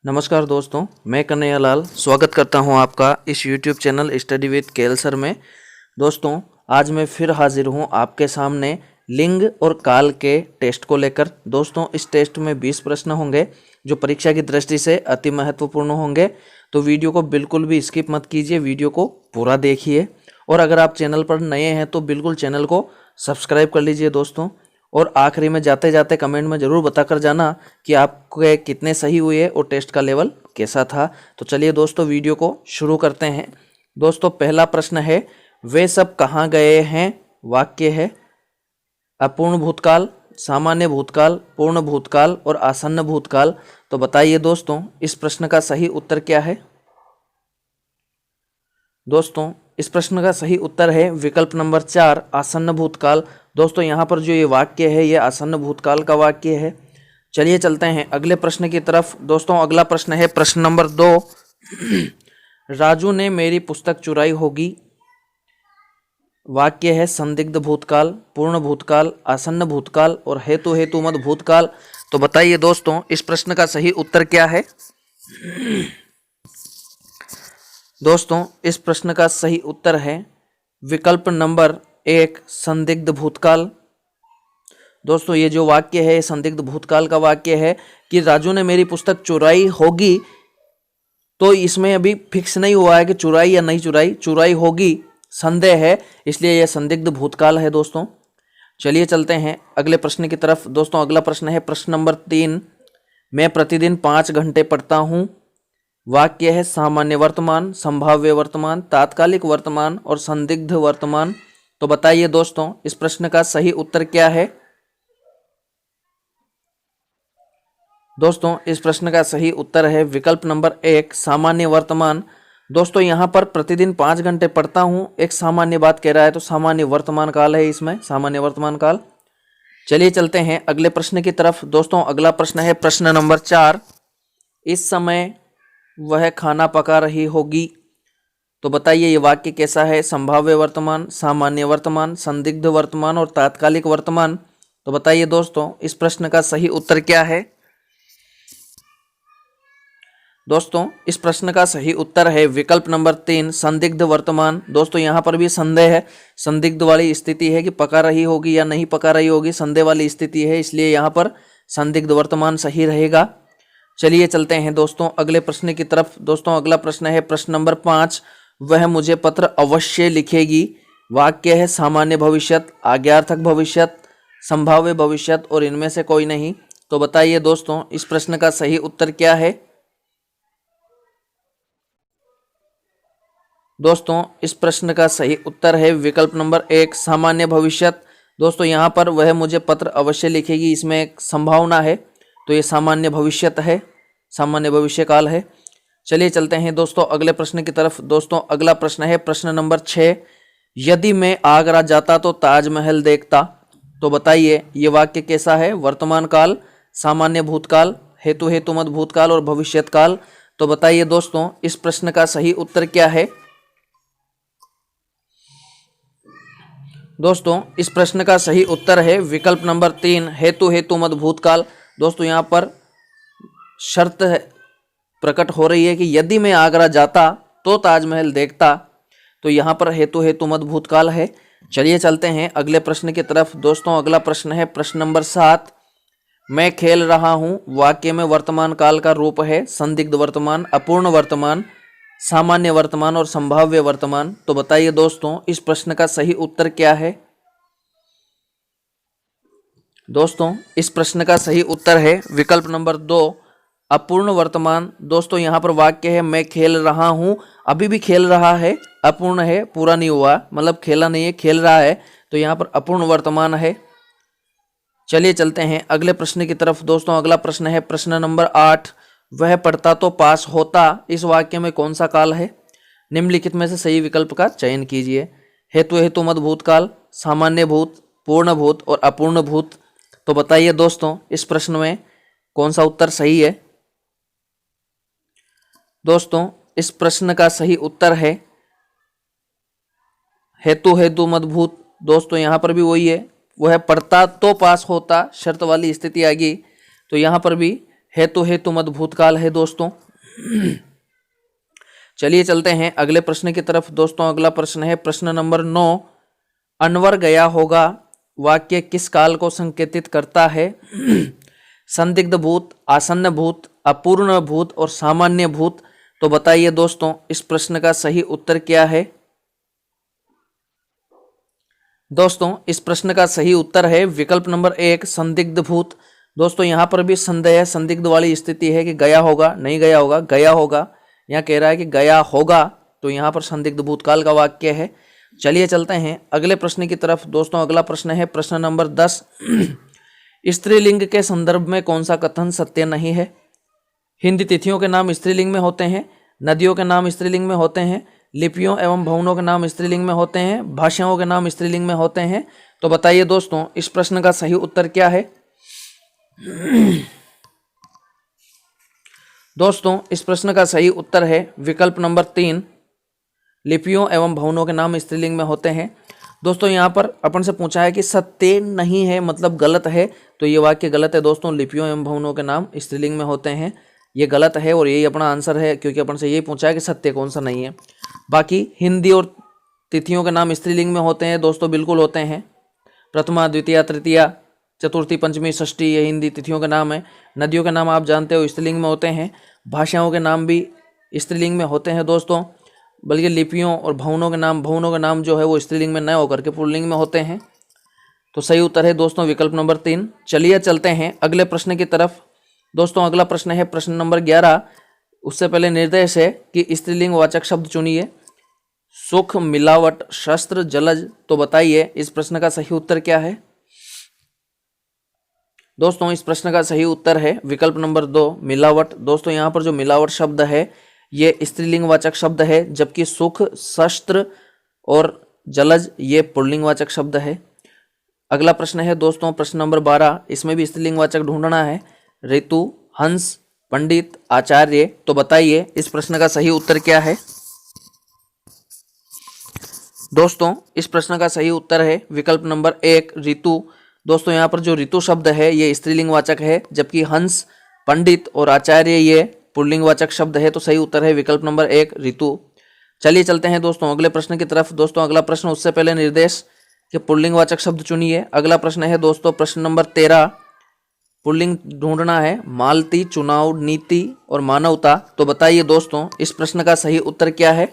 नमस्कार दोस्तों, मैं कन्हैया लाल स्वागत करता हूं आपका इस YouTube channel study with KL sir में। दोस्तों, आज मैं फिर हाजिर हूं आपके सामने लिंग और काल के टेस्ट को लेकर। दोस्तों, इस टेस्ट में 20 प्रश्न होंगे जो परीक्षा की दृष्टि से अति महत्वपूर्ण होंगे, तो वीडियो को बिल्कुल भी स्किप मत कीजिए, वीडियो को पूरा देखिए। और अगर आप चैनल पर नए हैं तो बिल्कुल चैनल को सब्सक्राइब कर लीजिए दोस्तों। और आखिरी में जाते जाते कमेंट में ज़रूर बताकर जाना कि आपके कितने सही हुए और टेस्ट का लेवल कैसा था। तो चलिए दोस्तों, वीडियो को शुरू करते हैं। दोस्तों, पहला प्रश्न है, वे सब कहाँ गए हैं? वाक्य है अपूर्ण भूतकाल, सामान्य भूतकाल, पूर्ण भूतकाल और आसन्न भूतकाल। तो बताइए दोस्तों, इस प्रश्न का सही उत्तर क्या है? दोस्तों, इस प्रश्न का सही उत्तर है विकल्प नंबर 4, आसन्न भूतकाल। दोस्तों, यहाँ पर जो ये वाक्य है ये आसन्न भूतकाल का वाक्य है। चलिए चलते हैं अगले प्रश्न की तरफ। दोस्तों, अगला प्रश्न है प्रश्न नंबर 2। राजू ने मेरी पुस्तक चुराई होगी। वाक्य है संदिग्ध भूतकाल, पूर्ण भूतकाल, आसन्न भूतकाल और हेतु हेतुमत भूतकाल। तो बताइए दोस्तों, इस प्रश्न का सही उत्तर क्या है? दोस्तों, इस प्रश्न का सही उत्तर है विकल्प नंबर 1, संदिग्ध भूतकाल। दोस्तों, ये जो वाक्य है संदिग्ध भूतकाल का वाक्य है कि राजू ने मेरी पुस्तक चुराई होगी। तो इसमें अभी फिक्स नहीं हुआ है कि चुराई या नहीं चुराई, चुराई होगी संदेह है, इसलिए यह संदिग्ध भूतकाल है दोस्तों। चलिए चलते हैं अगले प्रश्न की तरफ। दोस्तों, अगला प्रश्न है प्रश्न नंबर 3, मैं प्रतिदिन 5 घंटे पढ़ता हूँ। वाक्य है सामान्य वर्तमान, संभाव्य वर्तमान, तात्कालिक वर्तमान और संदिग्ध वर्तमान। तो बताइए दोस्तों, इस प्रश्न का सही उत्तर क्या है? दोस्तों, इस प्रश्न का सही उत्तर है विकल्प नंबर 1, सामान्य वर्तमान। दोस्तों, यहाँ पर प्रतिदिन 5 घंटे पढ़ता हूँ एक सामान्य बात कह रहा है, तो सामान्य वर्तमान काल है इसमें, सामान्य वर्तमान काल। चलिए चलते हैं अगले प्रश्न की तरफ। दोस्तों, अगला प्रश्न है प्रश्न नंबर 4, इस समय वह खाना पका रही होगी। तो बताइए ये वाक्य कैसा है? संभाव्य वर्तमान, सामान्य वर्तमान, संदिग्ध वर्तमान और तात्कालिक वर्तमान। तो बताइए दोस्तों, इस प्रश्न का सही उत्तर क्या है? दोस्तों, इस प्रश्न का सही उत्तर है विकल्प नंबर 3, संदिग्ध वर्तमान। दोस्तों, यहाँ पर भी संदेह है, संदिग्ध वाली स्थिति है कि पका रही होगी या नहीं पका रही होगी, संदेह वाली स्थिति है, इसलिए यहाँ पर संदिग्ध वर्तमान सही रहेगा। चलिए चलते हैं दोस्तों अगले प्रश्न की तरफ। दोस्तों, अगला प्रश्न है प्रश्न नंबर 5, वह मुझे पत्र अवश्य लिखेगी। वाक्य है सामान्य भविष्यत, आज्ञार्थक भविष्यत, संभाव्य भविष्यत और इनमें से कोई नहीं। तो बताइए दोस्तों, इस प्रश्न का सही उत्तर क्या है? दोस्तों, इस प्रश्न का सही उत्तर है विकल्प नंबर 1, सामान्य भविष्यत। दोस्तों, यहाँ पर वह मुझे पत्र अवश्य लिखेगी, इसमें एक संभावना है, तो ये सामान्य भविष्यत है, सामान्य भविष्य काल है। चलिए चलते हैं दोस्तों अगले प्रश्न की तरफ। दोस्तों, अगला प्रश्न है प्रश्न नंबर 6, यदि मैं आगरा जाता तो ताजमहल देखता। तो बताइए ये वाक्य कैसा है? वर्तमान काल, सामान्य भूतकाल, हेतु हेतुमत भूतकाल और भविष्यत काल। तो बताइए दोस्तों, इस प्रश्न का सही उत्तर क्या है? दोस्तों, इस प्रश्न का सही उत्तर है विकल्प नंबर 3, हेतु हेतुमत भूतकाल। दोस्तों, यहाँ पर शर्त है प्रकट हो रही है कि यदि मैं आगरा जाता तो ताजमहल देखता, तो यहाँ पर हेतु हेतुमत भूतकाल है। चलिए चलते हैं अगले प्रश्न की तरफ। दोस्तों, अगला प्रश्न है प्रश्न नंबर 7, मैं खेल रहा हूँ। वाक्य में वर्तमान काल का रूप है संदिग्ध वर्तमान, अपूर्ण वर्तमान, सामान्य वर्तमान और संभाव्य वर्तमान। तो बताइए दोस्तों, इस प्रश्न का सही उत्तर क्या है? दोस्तों, इस प्रश्न का सही उत्तर है विकल्प नंबर 2, अपूर्ण वर्तमान। दोस्तों, यहाँ पर वाक्य है मैं खेल रहा हूँ, अभी भी खेल रहा है, अपूर्ण है, पूरा नहीं हुआ, मतलब खेला नहीं है, खेल रहा है, तो यहाँ पर अपूर्ण वर्तमान है। चलिए चलते हैं अगले प्रश्न की तरफ। दोस्तों, अगला प्रश्न है प्रश्न नंबर 8, वह पढ़ता तो पास होता। इस वाक्य में कौन सा काल है? निम्नलिखित में से सही विकल्प का चयन कीजिए। हेतु हेतुमत भूतकाल, सामान्य भूत, पूर्ण भूत और अपूर्ण भूत। तो बताइए दोस्तों, इस प्रश्न में कौन सा उत्तर सही है? दोस्तों, इस प्रश्न का सही उत्तर है हेतु हेतुमत भूत। दोस्तों, यहाँ पर भी वही है, वह पढ़ता तो पास होता, शर्त वाली स्थिति आ गई, तो यहाँ पर भी हेतु मद भूतकाल है दोस्तों। चलिए चलते हैं अगले प्रश्न की तरफ दोस्तों। अगला प्रश्न है प्रश्न नंबर 9। अनवर गया होगा वाक्य किस काल को संकेतित करता है? संदिग्ध भूत, आसन्न भूत, अपूर्ण भूत और सामान्य भूत। तो बताइए दोस्तों इस प्रश्न का सही उत्तर क्या है? दोस्तों इस प्रश्न का सही उत्तर है विकल्प नंबर 1 संदिग्ध भूत। दोस्तों यहाँ पर भी संदेह संदिग्ध वाली स्थिति है कि गया होगा, नहीं गया होगा, गया होगा। यहाँ कह रहा है कि गया होगा, तो यहाँ पर संदिग्ध भूतकाल का वाक्य है। चलिए चलते हैं अगले प्रश्न की तरफ दोस्तों। अगला प्रश्न है प्रश्न नंबर 10। स्त्रीलिंग के संदर्भ में कौन सा कथन सत्य नहीं है? हिंदी तिथियों के नाम स्त्रीलिंग में होते हैं, नदियों के नाम स्त्रीलिंग में होते हैं, लिपियों एवं भवनों के नाम स्त्रीलिंग में होते हैं, भाषाओं के नाम स्त्रीलिंग में होते हैं। तो बताइए दोस्तों इस प्रश्न का सही उत्तर क्या है? दोस्तों इस प्रश्न का सही उत्तर है विकल्प नंबर 3 लिपियों एवं भवनों के नाम स्त्रीलिंग में होते हैं। दोस्तों यहाँ पर अपन से पूछा है कि सत्य नहीं है मतलब गलत है, तो ये वाक्य गलत है दोस्तों। लिपियों एवं भवनों के नाम स्त्रीलिंग में होते हैं, ये गलत है और यही अपना आंसर है, क्योंकि अपन से यही पूछा है कि सत्य कौन सा नहीं है। बाकी हिंदी और तिथियों के नाम स्त्रीलिंग में होते हैं दोस्तों, बिल्कुल होते हैं। प्रथमा, द्वितीया, तृतीया, चतुर्थी, पंचमी, षष्ठी ये हिंदी तिथियों के नाम है। नदियों के नाम आप जानते हो स्त्रीलिंग में होते हैं, भाषाओं के नाम भी स्त्रीलिंग में होते हैं दोस्तों। बल्कि लिपियों और भवनों के नाम जो है वो स्त्रीलिंग में न होकर के पुल्लिंग में होते हैं। तो सही उत्तर है दोस्तों विकल्प नंबर 3। चलिए चलते हैं अगले प्रश्न की तरफ दोस्तों। अगला प्रश्न है प्रश्न नंबर 11। उससे पहले निर्देश है कि स्त्रीलिंग वाचक शब्द चुनिए। सुख, मिलावट, शस्त्र, जलज। तो बताइए इस प्रश्न का सही उत्तर क्या है? दोस्तों इस प्रश्न का सही उत्तर है विकल्प नंबर 2 मिलावट। दोस्तों यहाँ पर जो मिलावट शब्द है ये स्त्रीलिंग वाचक शब्द है, जबकि सुख, शस्त्र और जलज ये पुल्लिंग वाचक शब्द है। अगला प्रश्न है दोस्तों प्रश्न नंबर 12। इसमें भी स्त्रीलिंग वाचक ढूंढना है। ऋतु, हंस, पंडित, आचार्य। तो बताइए इस प्रश्न का सही उत्तर क्या है? दोस्तों इस प्रश्न का सही उत्तर है विकल्प नंबर 1 ऋतु। दोस्तों यहाँ पर जो ऋतु शब्द है ये स्त्रीलिंग वाचक है, जबकि हंस, पंडित और आचार्य ये पुल्लिंग वाचक शब्द है। तो सही उत्तर है विकल्प नंबर 1 ऋतु। चलिए चलते हैं दोस्तों अगले प्रश्न की तरफ दोस्तों। अगला प्रश्न उससे पहले निर्देश कि पुल्लिंग वाचक शब्द चुनिए। अगला प्रश्न है दोस्तों प्रश्न नंबर 13। पुल्लिंग ढूंढना है। मालती, चुनाव, नीति और मानवता। तो बताइए दोस्तों इस प्रश्न का सही उत्तर क्या है?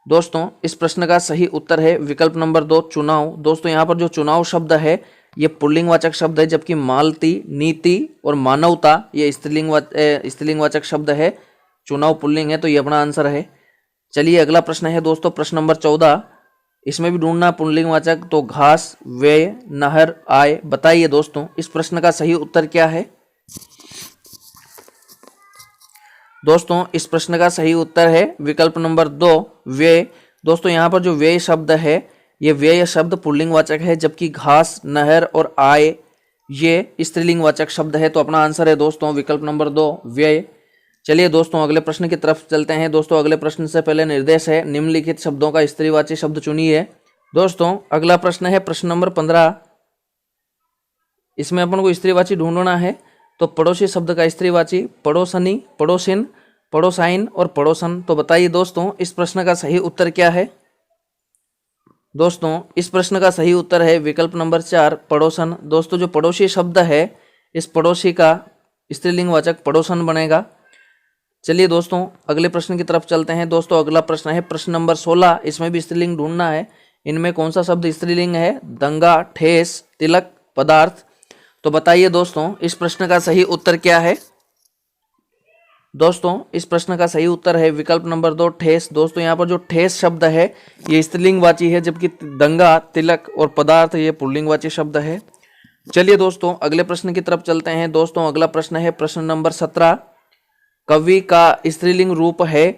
दोस्तों इस प्रश्न का सही उत्तर है विकल्प नंबर 2 चुनाव। दोस्तों यहाँ पर जो चुनाव शब्द है ये पुल्लिंग वाचक शब्द है, जबकि मालती, नीति और मानवता ये स्त्रीलिंग वाचक शब्द है। चुनाव पुल्लिंग है, तो ये अपना आंसर है। चलिए अगला प्रश्न है दोस्तों प्रश्न नंबर 14। इसमें भी ढूंढना पुल्लिंग वाचक। तो घास, व्यय, नहर, आय। बताइए दोस्तों इस प्रश्न का सही उत्तर क्या है? दोस्तों इस प्रश्न का सही उत्तर है विकल्प नंबर 2 व्यय। दोस्तों यहाँ पर जो व्यय शब्द है ये व्यय शब्द पुल्लिंग वाचक है, जबकि घास, नहर और आय ये स्त्रीलिंग वाचक शब्द है। तो अपना आंसर है दोस्तों विकल्प नंबर 2 व्यय। चलिए दोस्तों अगले प्रश्न की तरफ चलते हैं दोस्तों। अगले प्रश्न से पहले निर्देश है निम्नलिखित शब्दों का स्त्रीवाची शब्द चुनिए। दोस्तों अगला प्रश्न है प्रश्न नंबर 15। इसमें अपन को स्त्रीवाची ढूंढना है। तो पड़ोसी शब्द का स्त्रीवाची पड़ोसनी, पड़ोसिन, पड़ोसाइन और पड़ोसन। तो बताइए दोस्तों इस प्रश्न का सही उत्तर क्या है? दोस्तों इस प्रश्न का सही उत्तर है विकल्प नंबर 4 पड़ोसन। दोस्तों जो पड़ोसी शब्द है इस पड़ोसी का स्त्रीलिंग वाचक पड़ोसन बनेगा। चलिए दोस्तों अगले प्रश्न की तरफ चलते हैं दोस्तों। अगला प्रश्न है प्रश्न नंबर 16। इसमें भी स्त्रीलिंग ढूंढना है। इनमें कौन सा शब्द स्त्रीलिंग है? दंगा, ठेस, तिलक, पदार्थ। तो बताइए दोस्तों इस प्रश्न का सही उत्तर क्या है? दोस्तों इस प्रश्न का सही उत्तर है विकल्प नंबर 2 ठेस। दोस्तों यहाँ पर जो ठेस शब्द है ये स्त्रीलिंगवाची है, जबकि दंगा, तिलक और पदार्थ ये पुल्लिंगवाची शब्द है। चलिए दोस्तों अगले प्रश्न की तरफ चलते हैं दोस्तों। अगला प्रश्न है प्रश्न नंबर 17। कवि का स्त्रीलिंग रूप है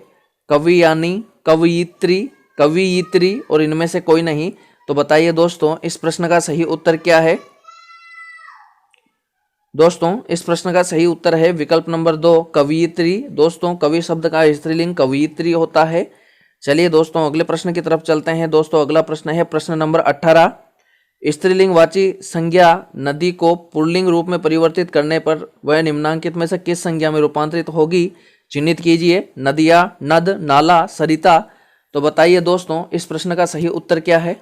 कवि यानी, कवयित्री, कवयित्री और इनमें से कोई नहीं। तो बताइए दोस्तों इस प्रश्न का सही उत्तर क्या है? दोस्तों इस प्रश्न का सही उत्तर है विकल्प नंबर 2 कवयित्री। दोस्तों कवि शब्द का स्त्रीलिंग कवयित्री होता है। चलिए दोस्तों अगले प्रश्न की तरफ चलते हैं दोस्तों। अगला प्रश्न है प्रश्न नंबर 18। स्त्रीलिंगवाची संज्ञा नदी को पुल्लिंग रूप में परिवर्तित करने पर वह निम्नांकित में से किस संज्ञा में रूपांतरित होगी? चिन्हित कीजिए। नदिया, नद, नाला, सरिता। तो बताइए दोस्तों इस प्रश्न का सही उत्तर क्या है?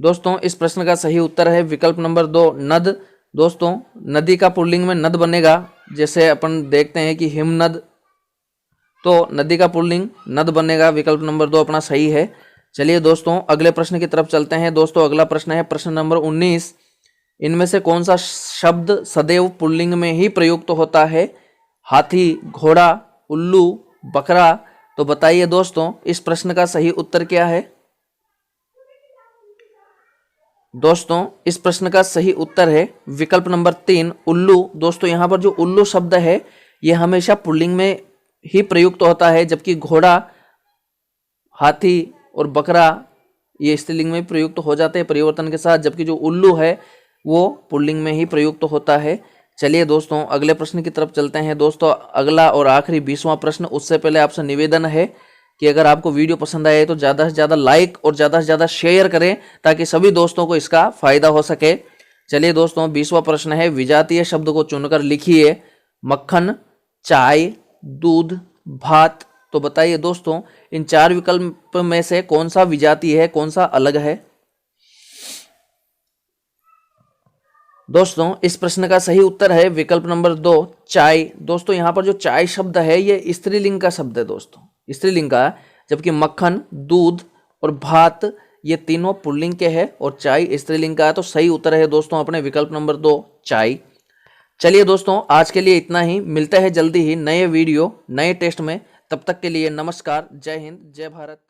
दोस्तों इस प्रश्न का सही उत्तर है विकल्प नंबर 2 नद। दोस्तों नदी का पुल्लिंग में नद बनेगा, जैसे अपन देखते हैं कि हिमनद, तो नदी का पुल्लिंग नद बनेगा। विकल्प नंबर 2 अपना सही है। चलिए दोस्तों अगले प्रश्न की तरफ चलते हैं। दोस्तों अगला प्रश्न है प्रश्न नंबर 19। इनमें से कौन सा शब्द सदैव पुल्लिंग में ही प्रयुक्त होता है? हाथी, घोड़ा, उल्लू, बकरा। तो बताइए दोस्तों इस प्रश्न का सही उत्तर क्या है? दोस्तों इस प्रश्न का सही उत्तर है विकल्प नंबर 3 उल्लू। दोस्तों यहाँ पर जो उल्लू शब्द है यह हमेशा पुल्लिंग में ही प्रयुक्त होता है, जबकि घोड़ा, हाथी और बकरा ये स्त्रीलिंग में प्रयुक्त हो जाते हैं परिवर्तन के साथ, जबकि जो उल्लू है वो पुल्लिंग में ही प्रयुक्त होता है। चलिए दोस्तों अगले प्रश्न की तरफ चलते हैं। दोस्तों अगला और आखिरी 20वां प्रश्न, उससे पहले आपसे निवेदन है कि अगर आपको वीडियो पसंद आए तो ज़्यादा से ज़्यादा लाइक और ज़्यादा से ज़्यादा शेयर करें ताकि सभी दोस्तों को इसका फायदा हो सके। चलिए दोस्तों 20वां प्रश्न है विजातीय शब्द को चुनकर लिखिए। मक्खन, चाय, दूध, भात। तो बताइए दोस्तों इन 4 विकल्प में से कौन सा विजातीय है, कौन सा अलग है? दोस्तों इस प्रश्न का सही उत्तर है विकल्प नंबर 2 चाय। दोस्तों यहाँ पर जो चाय शब्द है ये स्त्रीलिंग का शब्द है, दोस्तों स्त्रीलिंग का, जबकि मक्खन, दूध और भात ये तीनों पुल्लिंग के हैं और चाय स्त्रीलिंग का है। तो सही उत्तर है दोस्तों अपने विकल्प नंबर 2 चाय। चलिए दोस्तों आज के लिए इतना ही, मिलते हैं जल्दी ही नए वीडियो नए टेस्ट में। तब तक के लिए नमस्कार, जय हिंद, जय भारत।